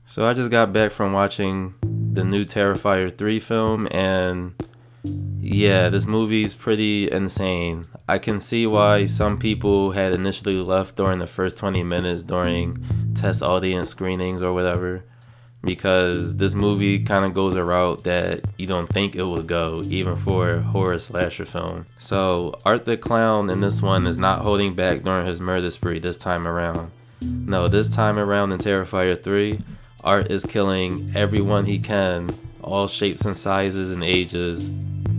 So I just got back from watching the new Terrifier 3 film, and yeah, this movie's pretty insane. I can see why some people had initially left during the first 20 minutes during test audience screenings or whatever, because this movie kind of goes a route that you don't think it would go, even for a horror slasher film. So Art the Clown in this one is not holding back during his murder spree this time around. No, this time around in Terrifier 3, Art is killing everyone he can, all shapes and sizes and ages,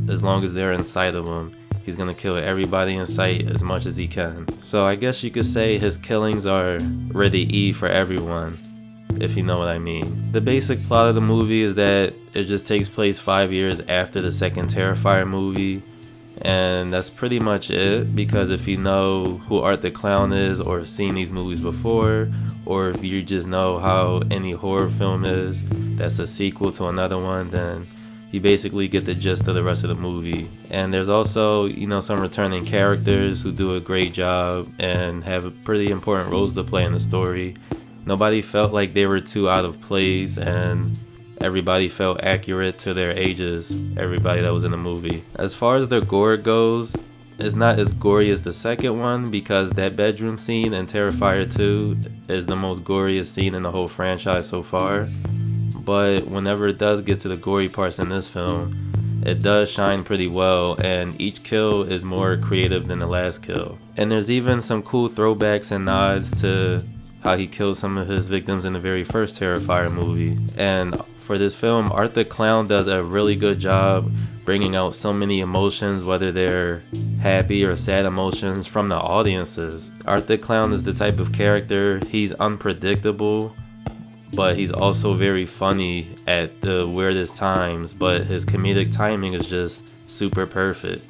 as long as they're in sight of him. He's gonna kill everybody in sight as much as he can. So I guess you could say his killings are rated E for everyone, if you know what I mean. The basic plot of the movie is that it just takes place 5 years after the second Terrifier movie, and that's pretty much it, because if you know who Art the Clown is, or have seen these movies before, or if you just know how any horror film is that's a sequel to another one, then you basically get the gist of the rest of the movie. And there's also, some returning characters who do a great job and have pretty important roles to play in the story. Nobody felt like they were too out of place, and everybody felt accurate to their ages, everybody that was in the movie. As far as the gore goes, it's not as gory as the second one, because that bedroom scene in Terrifier 2 is the most goriest scene in the whole franchise so far. But whenever it does get to the gory parts in this film, it does shine pretty well, and each kill is more creative than the last kill. And there's even some cool throwbacks and nods to how he killed some of his victims in the very first Terrifier movie. And for this film, Art the Clown does a really good job bringing out so many emotions, whether they're happy or sad emotions, from the audiences. Art the Clown is the type of character, he's unpredictable, but he's also very funny at the weirdest times, but his comedic timing is just super perfect.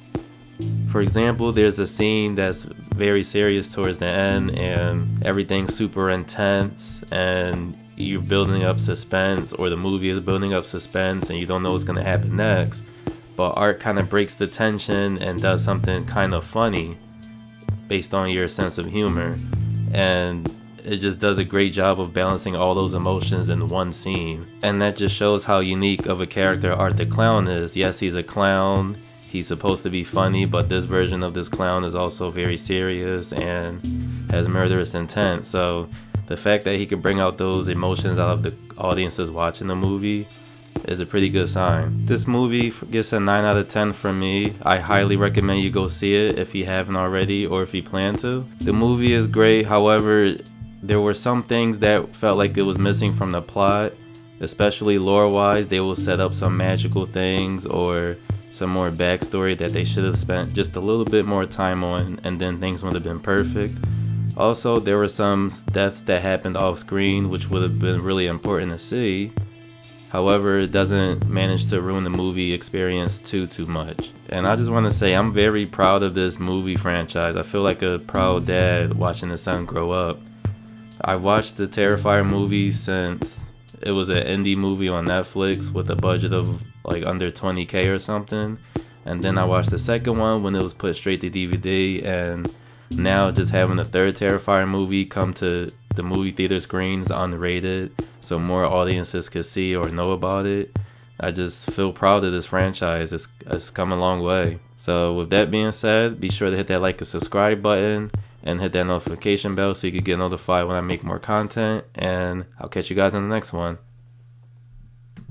For example, there's a scene that's very serious towards the end, and everything's super intense, and you're building up suspense, or the movie is building up suspense, and you don't know what's going to happen next. But Art kind of breaks the tension and does something kind of funny based on your sense of humor, and it just does a great job of balancing all those emotions in one scene. And that just shows how unique of a character Art the Clown is. Yes, he's a clown, he's supposed to be funny, but this version of this clown is also very serious and has murderous intent. So the fact that he could bring out those emotions out of the audiences watching the movie is a pretty good sign. This movie gets a 9 out of 10 from me. I highly recommend you go see it if you haven't already, or if you plan to. The movie is great, however, there were some things that felt like it was missing from the plot, especially lore-wise. They will set up some magical things or some more backstory that they should have spent just a little bit more time on, and then things would have been perfect. Also, there were some deaths that happened off screen which would have been really important to see. However, it doesn't manage to ruin the movie experience too much. And I just want to say I'm very proud of this movie franchise. I feel like a proud dad watching his son grow up. I've watched the Terrifier movie since it was an indie movie on Netflix with a budget of like under $20,000 or something. And then I watched the second one when it was put straight to DVD, and now just having the third Terrifier movie come to the movie theater screens unrated so more audiences could see or know about it, I just feel proud of this franchise. It's come a long way. So with that being said, be sure to hit that like and subscribe button and hit that notification bell so you can get notified when I make more content, and I'll catch you guys in the next one.